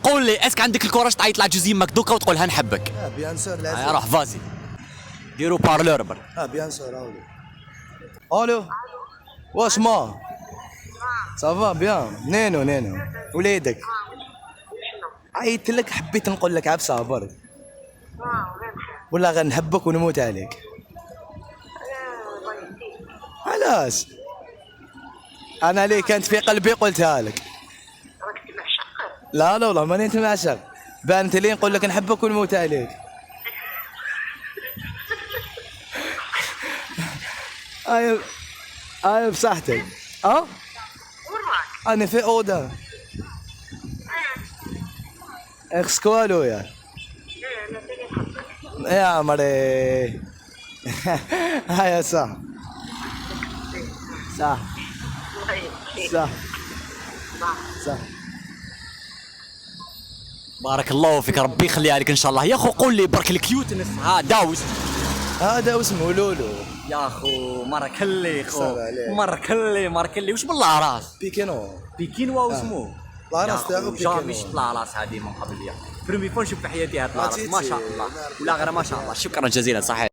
قول لي اسك عندك الكوراج تعيط لعجوز يمك دوكا وتقولها نحبك؟ بيان سور لازم. روح فازي ديروا بارلور برك. بيان سور. الو واش ما صافا بيان. نينو وليدك عيطت لك، حبيت نقول لك عبسه برك ولا غنحبك ونموت عليك. علاش؟ انا اللي كانت في قلبي قلتها لك. لا والله ماني انت معشق، بانت لي نقول لك نحبك ونموت عليك. اي بصحتك. انا في اوضه اكس كوالو يا عمري. هيا صح صح صح صح. بارك الله فيك، ربي يخليها لك ان شاء الله. يا اخو قول لي برك الكيوتنس داوس هذا اسمه لولو يا اخو. مرة كلي خو صار عليك. مرة كلي وش بالله راس بيكينو بيكينوا واسمه لا راس تاعو بيكينو. جامي طلع راس هذه من قبل. يا بريمي فون شوف في حياتي هاد راس ما شاء الله ولا غير ما شاء الله. شكرا جزيلا صحيح.